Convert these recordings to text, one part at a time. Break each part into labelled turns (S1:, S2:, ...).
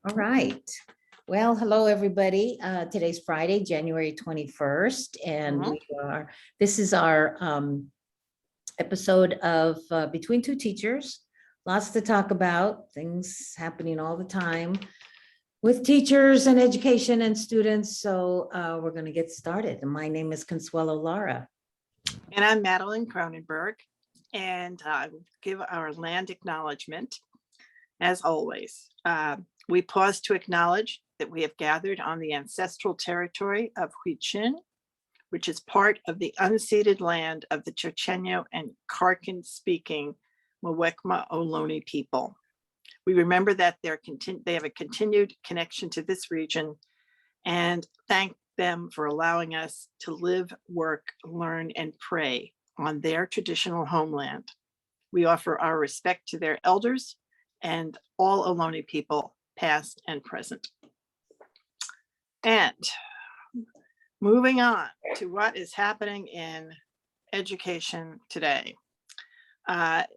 S1: All right. Well, hello, everybody. Today's Friday, January 21st, and this is our episode of Between Two Teachers. Lots to talk about, things happening all the time with teachers and education and students. So we're going to get started. My name is Consuelo Lara.
S2: And I'm Madeline Cronenberg, and give our land acknowledgement. As always, we pause to acknowledge that we have gathered on the ancestral territory of Huichin, which is part of the unceded land of the Chochenyo and Karkan-speaking Muwekma Ohlone people. We remember that they have a continued connection to this region and thank them for allowing us to live, work, learn, and pray on their traditional homeland. We offer our respect to their elders and all Ohlone people, past and present. And moving on to what is happening in education today. There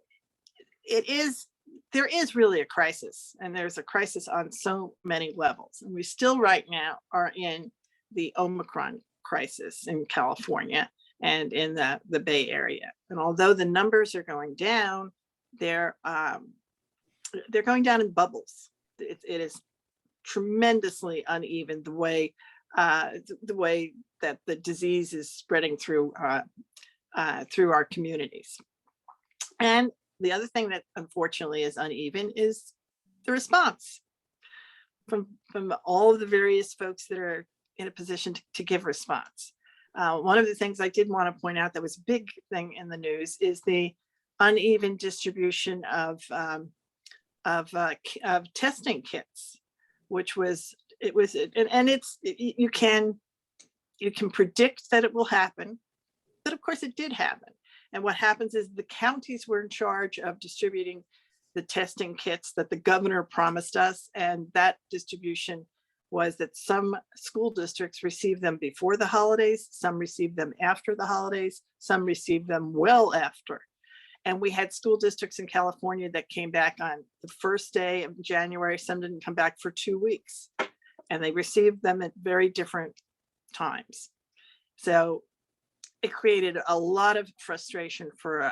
S2: is really a crisis, and there's a crisis on so many levels. And we still right now are in the Omicron crisis in California and in the Bay Area. And although the numbers are going down, they're going down in bubbles. It is tremendously uneven the way that the disease is spreading through our communities. And the other thing that unfortunately is uneven is the response from all of the various folks that are in a position to give response. One of the things I did want to point out that was a big thing in the news is the uneven distribution of testing kits, which you can predict that it will happen, but of course it did happen. And what happens is the counties were in charge of distributing the testing kits that the governor promised us, and that distribution was that some school districts received them before the holidays, some received them after the holidays, some received them well after. And we had school districts in California that came back on the first day of January. Some didn't come back for 2 weeks, and they received them at very different times. So it created a lot of frustration for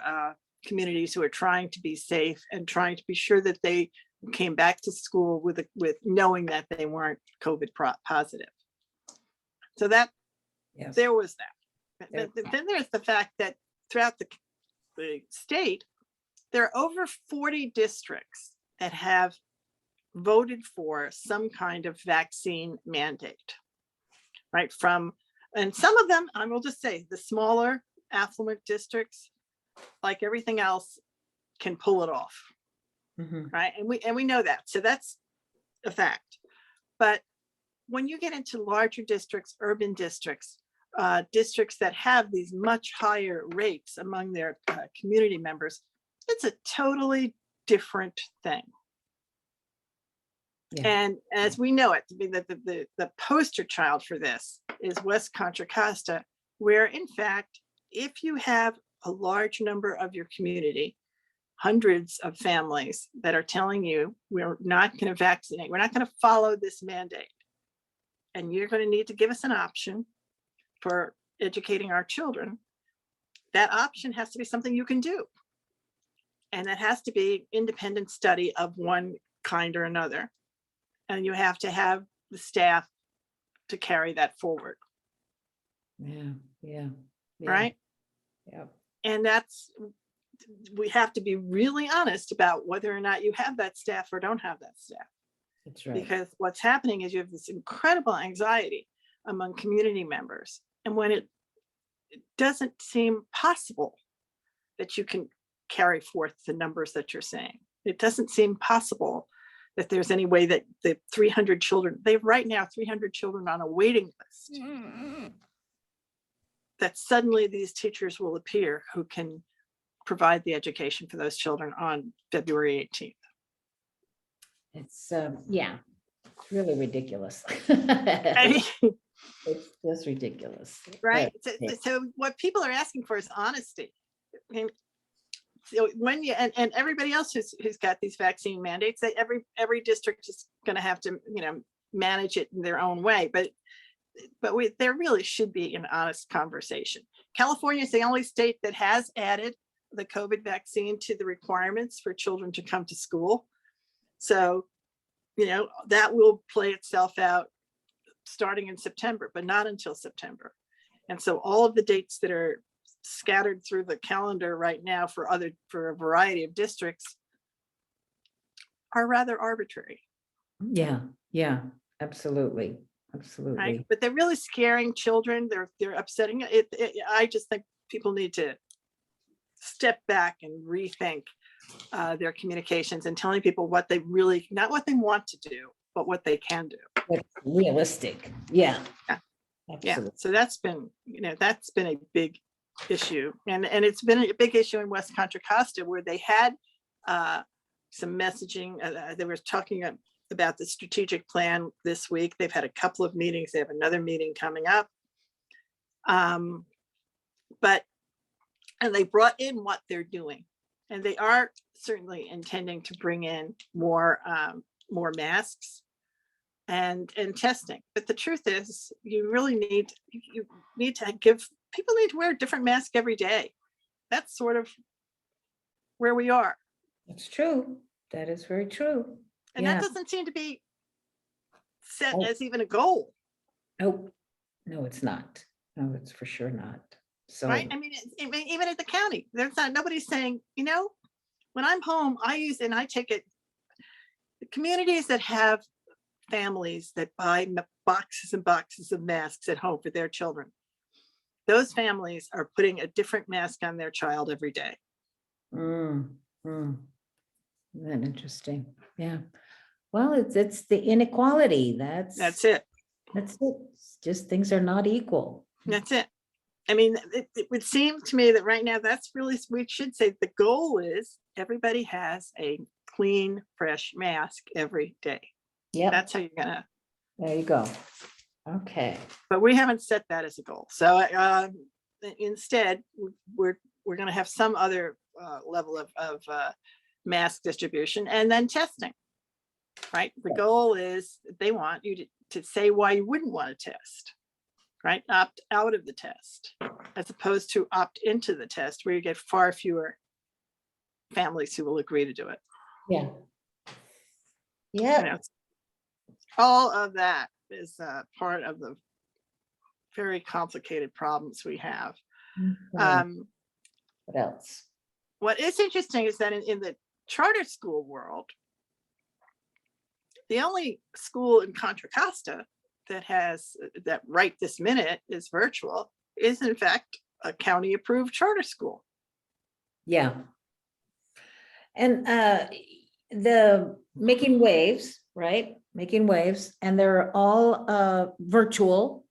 S2: communities who are trying to be safe and trying to be sure that they came back to school with knowing that they weren't COVID positive. So that, yes. There was that. But then there's the fact that throughout the state, there are over 40 districts that have voted for some kind of vaccine mandate, right? And some of them, I will just say, the smaller affluent districts, like everything else, can pull it off, right? And we know that, so that's a fact. But when you get into larger districts, urban districts, districts that have these much higher rates among their community members, it's a totally different thing. Yeah. And as we know it, the poster child for this is West Contra Costa, where in fact, if you have a large number of your community, hundreds of families that are telling you, we're not going to vaccinate, we're not going to follow this mandate, and you're going to need to give us an option for educating our children, that option has to be something you can do. And that has to be independent study of one kind or another. And you have to have the staff to carry that forward.
S1: Yeah.
S2: Right?
S1: Yeah.
S2: And we have to be really honest about whether or not you have that staff or don't have that staff.
S1: That's right.
S2: Because what's happening is you have this incredible anxiety among community members. And when it doesn't seem possible that you can carry forth the numbers that you're saying, it doesn't seem possible that there's any way that the 300 children, they have right now 300 children on a waiting list, that suddenly these teachers will appear who can provide the education for those children on February 18th.
S1: It's, it's really ridiculous. It's just ridiculous.
S2: Right. So what people are asking for is honesty. I mean, so when you and everybody else who's got these vaccine mandates, that every district is going to have to, manage it in their own way. But there really should be an honest conversation. California is the only state that has added the COVID vaccine to the requirements for children to come to school. So, that will play itself out starting in September, but not until September. And so all of the dates that are scattered through the calendar right now for a variety of districts are rather arbitrary.
S1: Yeah, absolutely. Absolutely.
S2: Right? But they're really scaring children. They're upsetting it. I just think people need to step back and rethink their communications and telling people what they really, not what they want to do, but what they can do.
S1: What's realistic. Yeah.
S2: So that's been a big issue, and it's been a big issue in West Contra Costa, where they had some messaging. They were talking about the strategic plan this week. They've had a couple of meetings. They have another meeting coming up. And they brought in what they're doing, and they are certainly intending to bring in more masks and testing. But the truth is, you need to give people need to wear a different mask every day. That's sort of where we are.
S1: That's true. That is very true.
S2: And that doesn't seem to be set as even a goal.
S1: No, it's not. No, it's for sure not. So,
S2: right. I mean, even at the county, nobody's saying, when I'm home, I take it. The communities that have families that buy boxes and boxes of masks at home for their children, those families are putting a different mask on their child every day.
S1: Isn't that interesting? Yeah. Well, it's the inequality. That's
S2: it.
S1: That's it. It's just things are not equal.
S2: That's it. I mean, it would seem to me that right now, that's really, we should say the goal is everybody has a clean, fresh mask every day.
S1: Yeah.
S2: That's how you're gonna.
S1: There you go. Okay.
S2: But we haven't set that as a goal. So instead, we're going to have some other level of mask distribution and then testing. Right. The goal is they want you to say why you wouldn't want to test. Right. Opt out of the test, as opposed to opt into the test, where you get far fewer families who will agree to do it.
S1: Yeah. Yeah.
S2: All of that is part of the very complicated problems we have.
S1: What else?
S2: What is interesting is that in the charter school world, the only school in Contra Costa that right this minute is virtual is in fact a county approved charter school.
S1: Yeah. And the making waves, right? Making waves, and they're all virtual.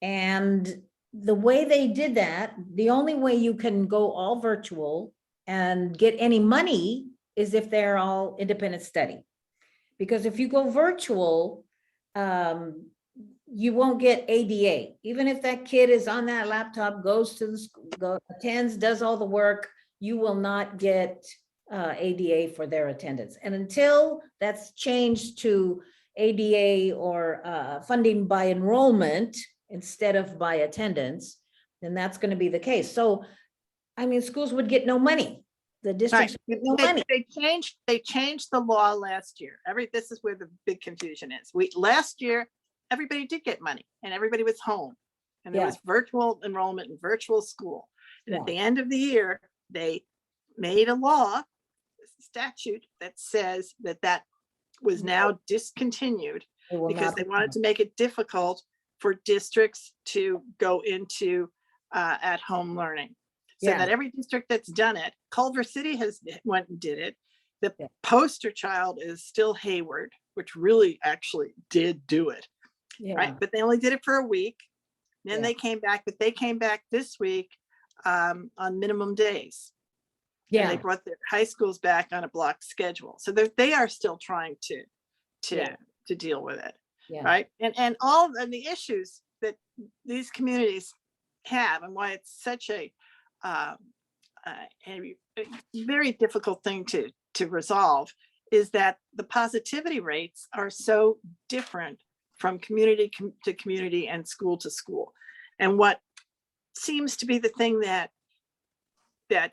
S1: And the way they did that, the only way you can go all virtual and get any money is if they're all independent study. Because if you go virtual, you won't get ADA. Even if that kid is on that laptop, goes to the school, attends, does all the work, you will not get ADA for their attendance. And until that's changed to ADA or funding by enrollment instead of by attendance, then that's going to be the case. So, I mean, schools would get no money. The districts would get no money.
S2: They changed the law last year. This is where the big confusion is. Last year, everybody did get money and everybody was home, and there was virtual enrollment and virtual school. And at the end of the year, they made a law, statute that says that was now discontinued because they wanted to make it difficult for districts to go into at-home learning. So that every district that's done it, Culver City went and did it. The poster child is still Hayward, which really actually did do it. Right, but they only did it for a week. Then they came back, but they came back this week on minimum days. Yeah, and they brought their high schools back on a block schedule. So they are still trying to deal with it. Yeah. Right, and all of the issues that these communities have, and why it's such a a very difficult thing to resolve is that the positivity rates are so different from community to community and school to school. And what seems to be the thing that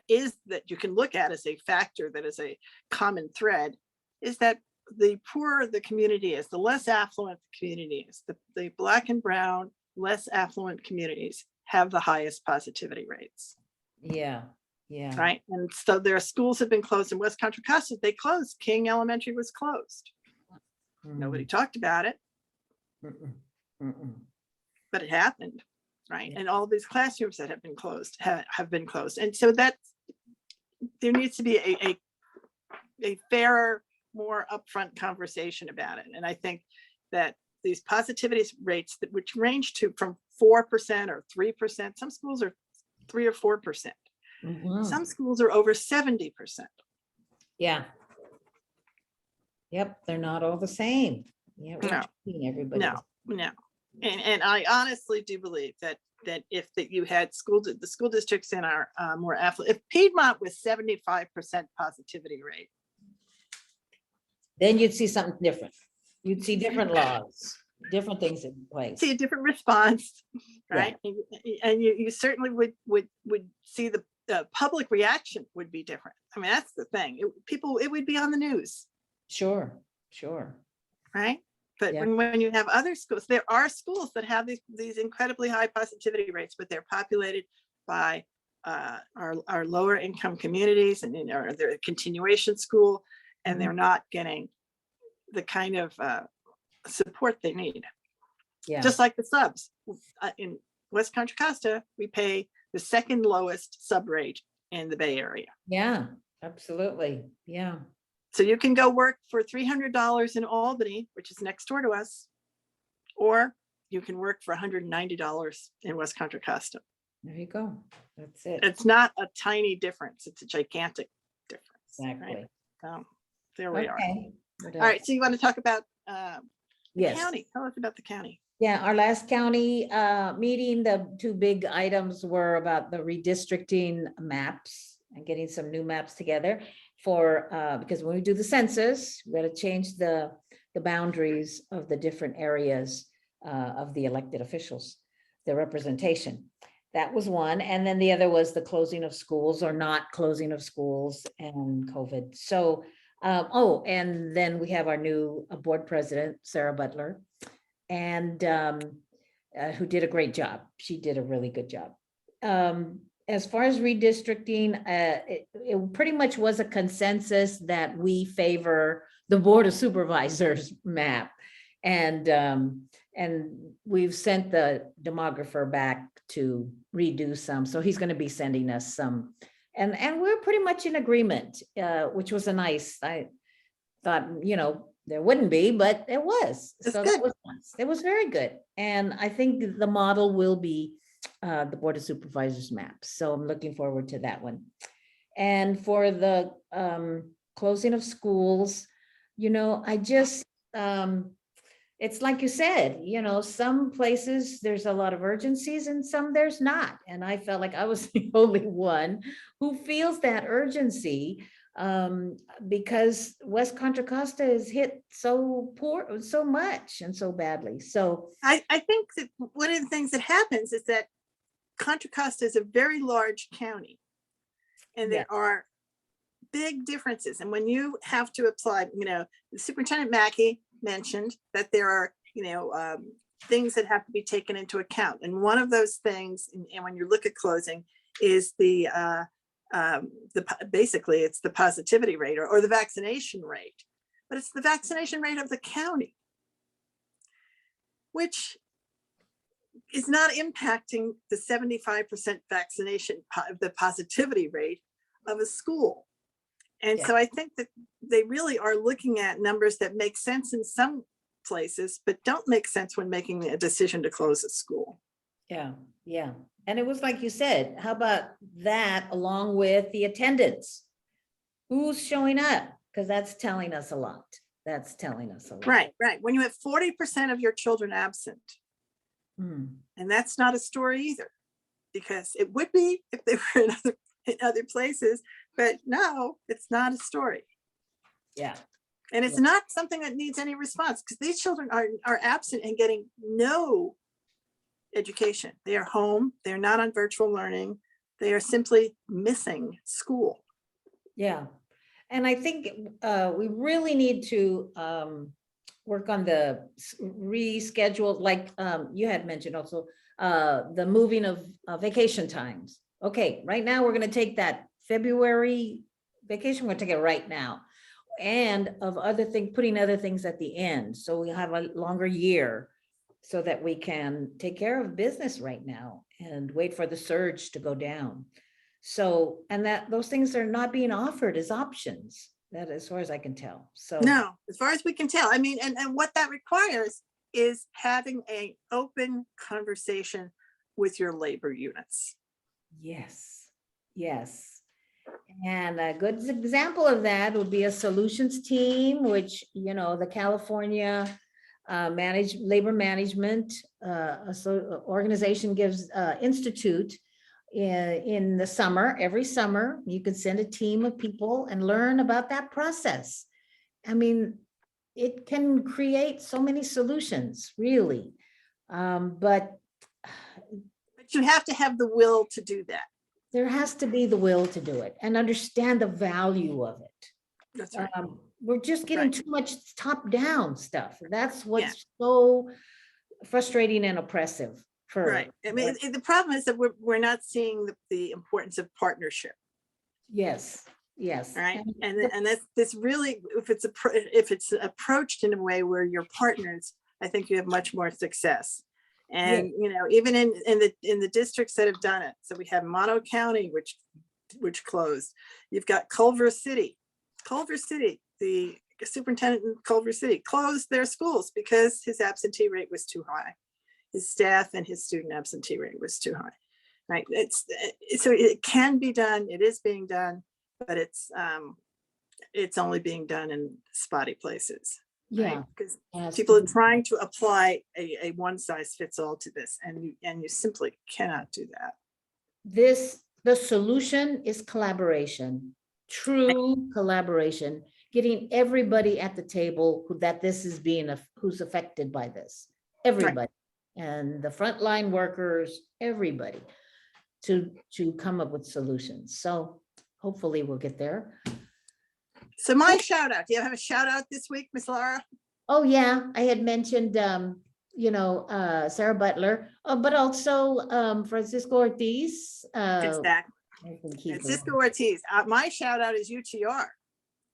S2: you can look at as a factor that is a common thread is that the poorer the community is, the less affluent the community is, the Black and brown, less affluent communities have the highest positivity rates.
S1: Yeah. Yeah.
S2: Right. And so their schools have been closed in West Contra Costa. They closed. King Elementary was closed. Nobody talked about it, but it happened. Right.
S1: Yeah.
S2: And all these classrooms that have been closed have been closed. And so that there needs to be a fairer, more upfront conversation about it. And I think that these positivity rates which range from 4% or 3%, some schools are 3 or 4%. Some schools are over 70%.
S1: Yeah. Yep, they're not all the same. Yeah,
S2: No.
S1: Everybody.
S2: No. And I honestly do believe that if you had the school districts in our more affluent, if Piedmont was 75% positivity rate,
S1: then you'd see something different. You'd see different laws, different things in place.
S2: see a different response, right? Yeah. And you certainly would see the public reaction would be different. I mean, that's the thing. It would be on the news.
S1: Sure.
S2: Right. But
S1: Yeah.
S2: when you have other schools, there are schools that have these incredibly high positivity rates, but they're populated by our lower income communities and they're a continuation school, and they're not getting the kind of support they need.
S1: Yeah.
S2: Just like the subs in West Contra Costa, we pay the second lowest sub rate in the Bay Area.
S1: Yeah, absolutely. Yeah.
S2: So you can go work for $300 in Albany, which is next door to us, or you can work for $190 in West Contra Costa.
S1: There you go. That's it.
S2: It's not a tiny difference. It's a gigantic difference.
S1: Exactly.
S2: Right? There we are.
S1: What
S2: All right.
S1: else?
S2: So you want to talk about the
S1: Yes.
S2: county? Tell us about the county.
S1: Yeah, our last county meeting, the two big items were about the redistricting maps and getting some new maps together for, because when we do the census, we got to change the boundaries of the different areas of the elected officials, the representation. That was one. And then the other was the closing of schools or not closing of schools and COVID. So, and then we have our new board president, Sarah Butler, and who did a great job. She did a really good job. As far as redistricting, it pretty much was a consensus that we favor the Board of Supervisors map. And we've sent the demographer back to redo some. So he's going to be sending us some. And we're pretty much in agreement, which was I thought, there wouldn't be, but it was. So it was very good. And I think the model will be the Board of Supervisors map. So I'm looking forward to that one. And for the closing of schools, I just, it's like you said, some places there's a lot of urgencies and some there's not. And I felt like I was the only one who feels that urgency because West Contra Costa is hit so much and so badly. So
S2: I think that one of the things that happens is that Contra Costa is a very large county, and there are big differences. And when you have to apply, Superintendent Mackey mentioned that there are, things that have to be taken into account. And one of those things, and when you look at closing, is basically it's the positivity rate or the vaccination rate, but it's the vaccination rate of the county, which is not impacting the 75% vaccination, the positivity rate of a school. And so I think that they really are looking at numbers that make sense in some places, but don't make sense when making a decision to close a school.
S1: Yeah. And it was like you said, how about that along with the attendance? Who's showing up? Because that's telling us a lot. Right.
S2: When you have 40% of your children absent, and that's not a story either, because it would be if they were in other places, but no, it's not a story.
S1: Yeah.
S2: And it's not something that needs any response, because these children are absent and getting no education. They are home. They're not on virtual learning. They are simply missing school.
S1: Yeah. And I think we really need to work on the reschedule, like you had mentioned also, the moving of vacation times. Okay, right now we're going to take that February vacation, we're going to take it right now. And of other things, putting other things at the end. So we have a longer year so that we can take care of business right now and wait for the surge to go down. So, and that those things are not being offered as options, that as far as I can tell. So
S2: no, as far as we can tell. I mean, and what that requires is having an open conversation with your labor units.
S1: yes, yes. And a good example of that would be a solutions team, which, you know, the California labor management organization gives institute in the summer. Every summer, you can send a team of people and learn about that process. I mean, it can create so many solutions, really. But
S2: you have to have the will to do that.
S1: There has to be the will to do it and understand the value of it.
S2: That's right.
S1: We're just getting too much top-down stuff. That's what's so frustrating and oppressive.
S2: Right. I mean, the problem is that we're not seeing the importance of partnership.
S1: Yes. Yes.
S2: Right. And that's this really, if it's approached in a way where you're partners, I think you have much more success. And you know, even in the districts that have done it. So we have Mono County, which closed. You've got Culver City. The superintendent in Culver City closed their schools because his absentee rate was too high. His staff and his student absentee rate was too high. Right. So it can be done. It is being done, but it's only being done in spotty places.
S1: Yeah,
S2: because people are trying to apply a one size fits all to this, and you simply cannot do that.
S1: The solution is collaboration, true collaboration, getting everybody at the table who's affected by this, everybody, and the frontline workers, everybody, to come up with solutions. So hopefully we'll get there.
S2: So my shout out, do you have a shout out this week, Miss Laura?
S1: Oh yeah, I had mentioned, you know, Sarah Butler, but also Francisco Ortiz.
S2: Exactly. Francisco Ortiz. My shout out is UTR.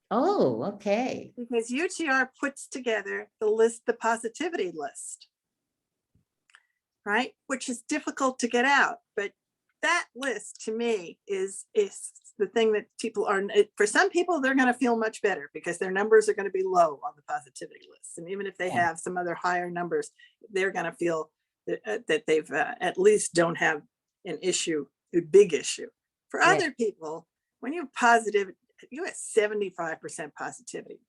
S1: Oh, okay.
S2: Because UTR puts together the positivity list, right? Which is difficult to get out, but that list to me is the thing that people are, for some people, they're going to feel much better because their numbers are going to be low on the positivity list. And even if they have some other higher numbers, they're going to feel that they've at least don't have an issue, a big issue. For other people, when you're positive, you have 75% positivity.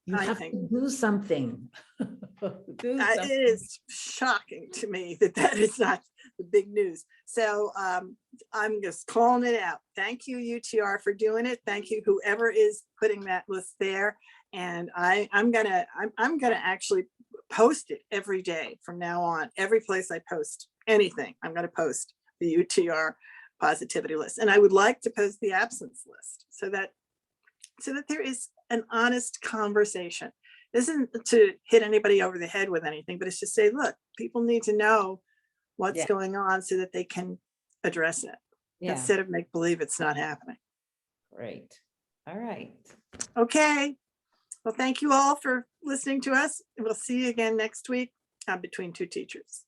S1: You have to do something.
S2: It is shocking to me that is not the big news. So I'm just calling it out. Thank you, UTR, for doing it. Thank you, whoever is putting that list there. And I'm gonna actually post it every day from now on. Every place I post anything, I'm gonna post the UTR positivity list. And I would like to post the absence list so that there is an honest conversation. This isn't to hit anybody over the head with anything, but it's to say, look, people need to know what's going on so that they can address it instead of make believe it's not happening.
S1: Great. All right.
S2: Okay. Well, thank you all for listening to us. We'll see you again next week on Between Two Teachers.